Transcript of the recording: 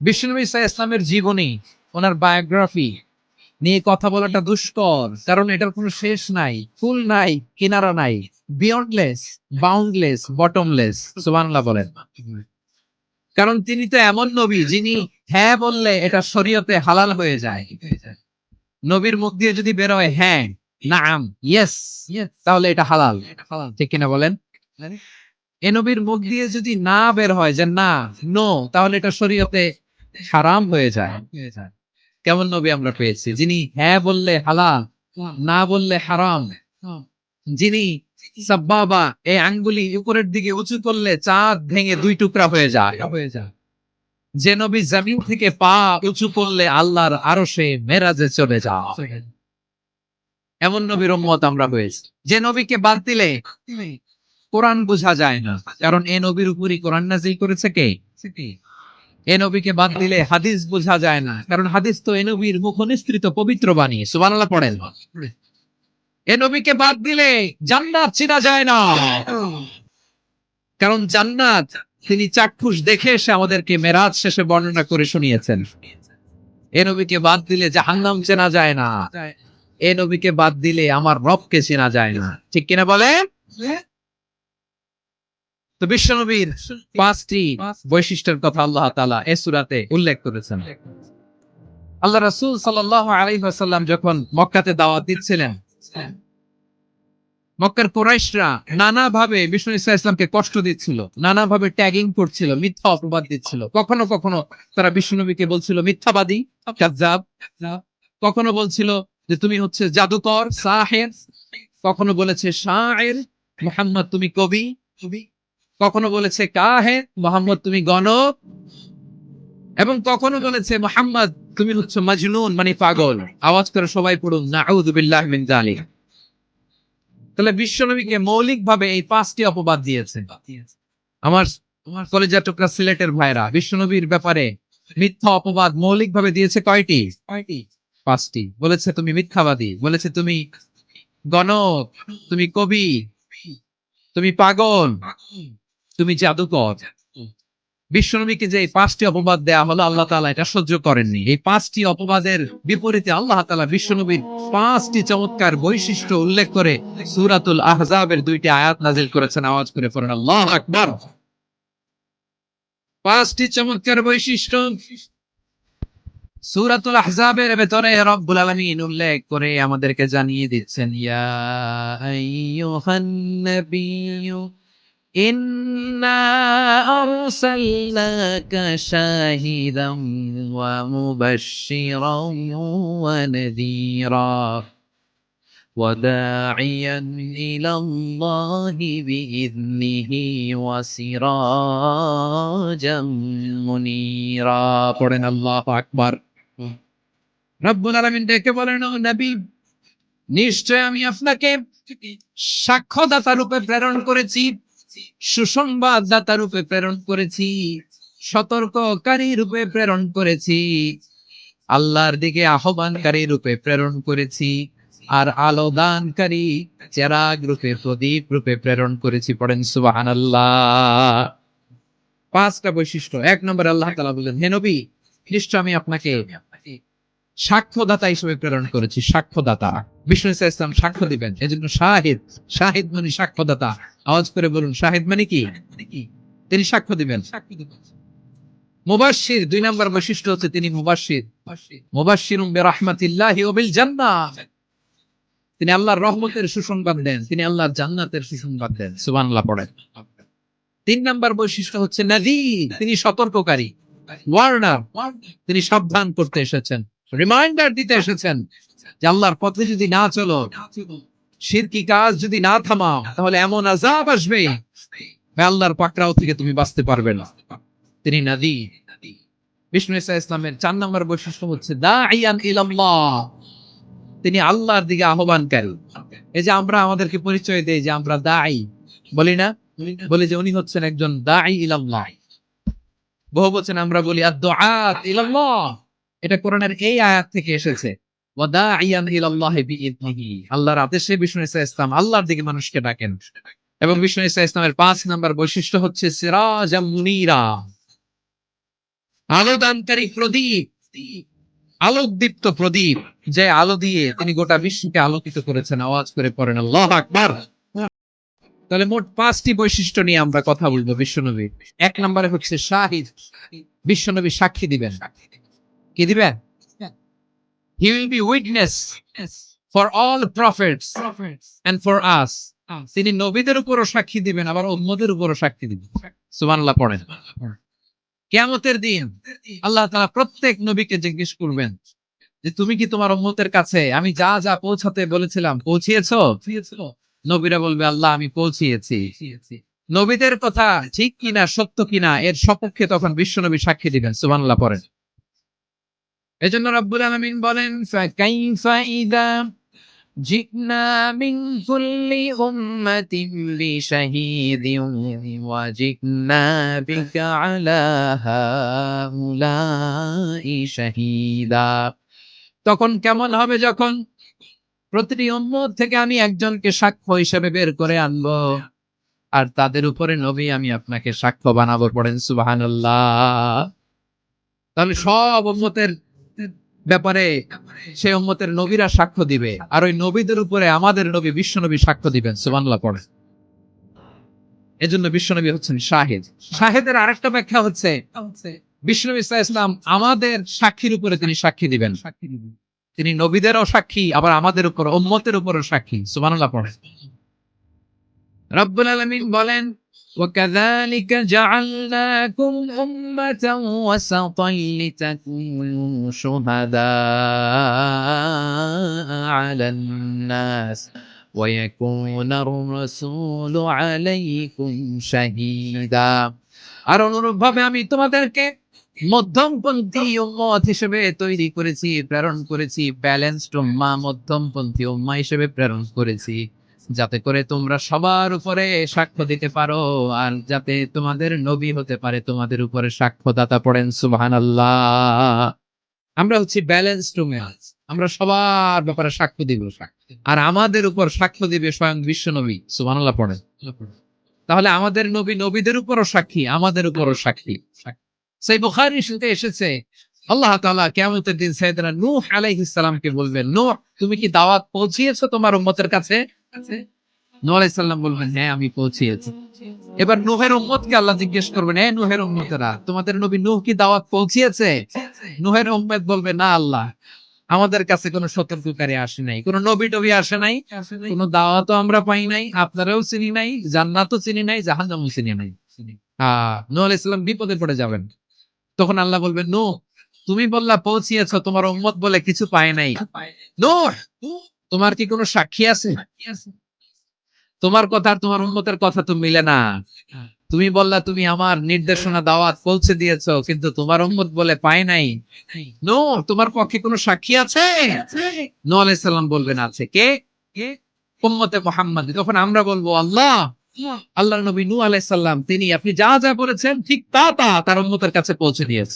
বিশ্বনবী সাল্লাল্লাহু আলাইহি ইসলামের জীবনী, ওনার বায়োগ্রাফি নিয়ে কথা বলাটা দুষ্কর, কারণ এটার কোনো শেষ নাই, ফুল নাই, কিনারা নাই, বিয়ন্ডলেস, বাউন্ডলেস, বটমলেস। সুবহানাল্লাহ বলেন। কারণ তিনি তো এমন নবী যিনি হ্যাঁ বললে এটা শরীয়তে হালাল হয়ে যায়। নবীর মুখ দিয়ে যদি বের হয় হ্যাঁ, নাম, ইয়েস, তাহলে এটা হালাল। ঠিক কিনা বলেন? এ নবীর মুখ দিয়ে যদি না বের হয় যে না, নো, তাহলে এটা শরীয়তে হারাম হয়ে যায়। কেমন নবী আমরা পেয়েছি যিনি হ্যাঁ বললে হালাল, না বললে হারাম, যিনি সাব্বাবা এই আঙ্গুলি উপরের দিকে উঁচু করলে চাঁদ ভেঙে দুই টুকরা হয়ে যায়, যে নবী জমিন থেকে পা উঁচু করলে আল্লাহর আরশে মেরাজে চলে যায়, এমন নবীর উম্মত আমরা হয়েছি। যে নবীকে বাদ দিলে কোরআন বোঝা যায় না, কারণ এ নবীর উপরই কোরআন নাযিল করেছে কে? এ নবীকে বাদ দিলে হাদিস বোঝা যায় না, কারণ হাদিস তো এ নবীর মুখনিসৃত পবিত্র বাণী। সুবহানাল্লাহ পড়েন। এ নবীকে বাদ দিলে জান্নাত চেনা যায় না, কারণ জান্নাত তিনি চাক্ষুষ দেখে এসে আমাদেরকে মেরাজ শেষে বর্ণনা করে শুনিয়েছেন। এ নবীকে বাদ দিলে জাহান্নাম চেনা যায় না, এ নবীকে বাদ দিলে আমার রবকে চেনা যায় না। ঠিক কিনা বলেন? তো বিশ্বনবীর পাঁচটি বৈশিষ্ট্যের কথা আল্লাহ তাআলা এই সূরাতে উল্লেখ করেছেন। আল্লাহ রাসূল সাল্লাল্লাহু আলাইহি ওয়াসাল্লাম যখন মক্কাতে দাওয়াত দিচ্ছিলেন, মক্কার কুরাইশরা নানাভাবে বিষ্ণু ইসা ইসলামকে কষ্ট দিচ্ছিল, নানাভাবে ট্যাগিং করছিল, মিথ্যা অপবাদ দিচ্ছিল। কখনো কখনো তারা বিশ্বনবীকে বলছিল মিথ্যাবাদী, কাযযাব। কখনো বলছিল যে তুমি হচ্ছে জাদুকর, সাহির। কখনো বলেছে শায়ের, মুহাম্মদ তুমি কবি। কখনো বলেছে কাহেন, মুহাম্মদ তুমি গণক। এবং কখনো বলেছে মুহাম্মদ তুমি হচ্ছে মাজনুন, মানে পাগল। আওয়াজ করে সবাই পড়ুন নাউযু বিল্লাহি মিন যালিক। তাহলে বিশ্বনবীকে মৌলিকভাবে এই পাঁচটি অপবাদ দিয়েছে। আমার কলেজের টুকরা সিলেটের ভাইরা, বিশ্বনবীর ব্যাপারে মিথ্যা অপবাদ মৌলিকভাবে দিয়েছে কয়টি? পাঁচটি। বলেছে তুমি মিথ্যাবাদী, বলেছে তুমি গণক, তুমি কবি, তুমি পাগল, তুমি জাদুকর। বিশ্বনবীকে যে এই পাঁচটি অপবাদ দেয়া হলো, আল্লাহ তাআলা এটা সহ্য করেননি। এই পাঁচটি অপবাদের বিপরীতে আল্লাহ তাআলা বিশ্বনবীর পাঁচটি চমৎকার বৈশিষ্ট্য উল্লেখ করে সূরাতুল আহজাবের দুইটি আয়াত নাযিল করেছেন। আওয়াজ করে পড়েন আল্লাহু আকবার। পাঁচটি চমৎকার বৈশিষ্ট্য সূরাতুল আহজাবের ভেতরে রব্বুল আলামিন উল্লেখ করে আমাদেরকে জানিয়ে দিচ্ছেন, ইয়া আইয়ুহান নাবিয়্যু ইন্না আরসালনাকা শাহিদাম ওয়া মুবাশশিরাম ওয়া নাযীরা ওয়া দাঈয়ান ইলাল্লাহি বিইذনিহি ওয়া সিরাজাম মুনীরা। পড়েন আল্লাহু আকবার। রব্বুল আলামিন ডেকে বলেন, ও নবী, নিশ্চয় আমি আপনাকে সাক্ষ্যদাতা রূপে প্রেরণ করেছি, সুসংবাদদাতা রূপে প্রেরণ করেছি, সতর্ককারী রূপে প্রেরণ করেছি, আল্লাহর দিকে আহ্বানকারী রূপে প্রেরণ করেছি, আর আলো দানকারী চেরাগ রূপে, প্রদীপ রূপে প্রেরণ করেছি। পড়েন সুবহানাল্লাহ। পাঁচটা বৈশিষ্ট্য। এক নম্বর, আল্লাহ তাআলা বলেন, হে নবী, নিশ্চয় আমি আপনাকে সাক্ষ্যদাতা হিসেবে প্রেরণ করেছি। সাক্ষ্যদাতা, বিষ্ণু ইসা ইসলাম সাক্ষ্য দিবেন, এজন্য শাহিদ। শাহিদ মানে সাক্ষ্যদাতা। আওয়াজ করে বলুন, শাহিদ মানে কি? তিনি সাক্ষ্য দিবেন। মুবাশশির, দুই নম্বর বৈশিষ্ট্য হচ্ছে তিনি মুবাশশির। মুবাশশিরুম বিরাহমাতিল্লাহি ওয়া বিল জান্নাহ, তিনি আল্লাহর রহমতের সুসংবাদ দেন, তিনি আল্লাহর জান্নাতের সুসংবাদ দেন। সুবহানাল্লাহ পড়েন। তিন নম্বর বৈশিষ্ট্য হচ্ছে নাযীর, তিনি সতর্ককারী, ওয়ার্নার, তিনি সাবধান করতে এসেছেন, রিমাইন্ডার দিতে এসেছেন যে আল্লাহর পথে যদি না চলো, শিরকি কাজ যদি না থামাও, তাহলে এমন আযাব আসবে আল্লাহর পাকড়াও থেকে তুমি বাঁচতে পারবে না। তিনি নাযীর। বিষ্ণু ইসা ইসলামের চার নম্বর বৈশিষ্ট্য হচ্ছে দাঈয়ান ইলাল্লাহ, তিনি আল্লাহর দিকে আহ্বানকারী। এই যে আমরা আমাদেরকে পরিচয় দেই যে আমরা দাঈ, বলি না? বলি যে উনি হচ্ছেন একজন দাঈ ইলাল্লাহ। বহুবচন আমরা বলি আদ-দুআত ইলাল্লাহ। এটা কোরআনের এই আয়াত থেকে এসেছে, ওয়া দাঈয়ান ইলাল্লাহি বিইذনিহি। আল্লাহর আদেশে বিষ্ণু ইসা ইসলাম আল্লাহর দিকে মানুষকে ডাকেন। এবং বিষ্ণু ইসা ইসলামের 5 নাম্বার বৈশিষ্ট্য হচ্ছে সিরাজাম মুনীরা, আলোদানকারী প্রদীপ, আলোকদীপ্ত প্রদীপ, যে আলো দিয়ে তিনি গোটা বিশ্বকে আলোকিত করেছেন। আওয়াজ করে পড়েন আল্লাহু আকবার। তাহলে মোট 5টি বৈশিষ্ট্য নিয়ে আমরা কথা বলবো বিশ্বনবী। 1 নম্বরে হচ্ছে শাহিদ, বিশ্বনবী সাক্ষী দিবেন। কি দিবেন? He will be witness for all prophets and for us. তিনি নবীদের উপরও সাক্ষী দিবেন, আবার উম্মতের উপরও সাক্ষী দিবেন। সুবহানাল্লাহ পড়েন। কিয়ামতের দিন আল্লাহ তাআলা প্রত্যেক নবীকে জিজ্ঞেস করবেন যে তুমি কি তোমার উম্মতের কাছে আমি যা যা পৌঁছাতে বলেছিলাম পৌঁছিয়েছো? নবীরা বলবে আল্লাহ আমি পৌঁছিয়েছি। নবীদের কথা ঠিক কিনা সত্য কিনা এর সপক্ষে তখন বিশ্বনবী সাক্ষী দিবেন। সুবহানাল্লাহ পড়েন। এজন্য রব্বুল আলামিন বলেন ফাকাইফা ইযা জিনা মিন কুল্লি উম্মাতিন বিশাহীদিন ওয়া জিনা বিকা আলা হাউলাই শাহীদা। তখন কেমন হবে যখন প্রতিটি উম্মত থেকে আমি একজনকে সাক্ষ্য হিসেবে বের করে আনবো, আর তাদের উপরে নবী আমি আপনাকে সাক্ষ্য বানাবো। পড়েন সুবহানাল্লাহ। তাহলে সব উম্মতের ব্যাপারে সেই উম্মতের নবীরা সাক্ষ্য দিবে, আর ওই নবীদের উপরে আমাদের নবী বিশ্বনবী সাক্ষ্য দিবেন। সুবহানাল্লাহ পড়েন। এজন্য বিশ্বনবী হচ্ছেন শাহিদ। শাহিদের আরেকটা ব্যাখ্যা হচ্ছে বিশ্বনবী সাল্লাল্লাহু আলাইহি ওয়াসাল্লাম আমাদের সাক্ষীর উপরে তিনি সাক্ষী দিবেন। তিনি নবীদেরও সাক্ষী, আবার আমাদের উপর উম্মতের উপরও সাক্ষী। সুবহানাল্লাহ পড়েন। রব্বুল আলামিন বলেন وَكَذَلِكَ جَعَلْنَاكُمْ أُمَّةً وَسَطًا لِتَكُونُوا شُهَدَاءَ عَلَى النَّاسِ وَيَكُونَ الرَّسُولُ عَلَيْكُمْ شَهِيدًا। আর অনুরূপভাবে আমি তোমাদেরকে মধ্যমপন্থী উম্মত হিসেবে তৈরি করেছি, প্রেরণ করেছি। ব্যালেন্সড উম্মাহ, মধ্যমপন্থী উম্মাহ হিসেবে প্রেরণ করেছি, যাতে করে তোমরা সবার উপরে সাক্ষ্য দিতে পারো, আর যাতে তোমাদের নবী হতে পারে তোমাদের উপরে সাক্ষ্যদাতা। পড়েন সুবহানাল্লাহ। আমরা হচ্ছি ব্যালেন্সড উম্মাহ, আমরা সবার ব্যাপারে সাক্ষ্য দিব, আর আমাদের উপর সাক্ষ্য দিবে স্বয়ং বিশ্ব নবী। সুবহানাল্লাহ পড়েন। তাহলে আমাদের নবী নবীদের উপরও সাক্ষী, আমাদের উপরও সাক্ষী। সেই বুখারী শরীফে এসেছে আল্লাহ তাআলা কিয়ামতের দিন সাইয়েদনা নূহ আলাইহিস সালামকে বলবেন, নূহ তুমি কি দাওয়াত পৌঁছিয়েছো তোমার উম্মতের কাছে? নূহ আলাইহিস সালাম বলবেন হ্যাঁ আমি পৌঁছিয়েছি। এবার নূহের উম্মতকে আল্লাহ জিজ্ঞেস করবেন, হে নূহের উম্মতেরা তোমাদের নবী নূহ কি দাওয়াত পৌঁছিয়েছে? নূহের উম্মত বলবে না আল্লাহ, আমাদের কাছে কোনো সতর্ককারী আসে নাই, কোনো নবী টবি আসে নাই, কোনো দাওয়াতও আমরা পাই নাই, আপনারাও চিনি নাই, জান্নাতও চিনি নাই, জাহান্নামও চিনি নাই। নূহ আলাইহিস সালাম বিপদে পড়ে যাবেন। তখন আল্লাহ বলবেন নূহ তুমি বললা পৌঁছিয়েছো, তোমার উম্মত বলে কিছু পায় নাই। নূহ তোমার কি কোনো সাক্ষী আছে? তোমার কথা আর তোমার উম্মতের কথা তো মিলে না। তুমি বললা তুমি আমার নির্দেশনা দাওয়াত পৌঁছে দিয়েছো, কিন্তু তোমার উম্মত বলে পায় নাই। নূহ তোমার পক্ষে কোনো সাক্ষী আছে? নূহ আলাইহিস সালাম বলবেন আছে। কে? উম্মতে মুহাম্মাদী। তখন আমরা বলবো আল্লাহ, আল্লাহর নবী নূহ আলাইহিস সালাম তিনি আপনি যা যা বলেছেন ঠিক তা তার উম্মতের কাছে পৌঁছে দিয়েছে।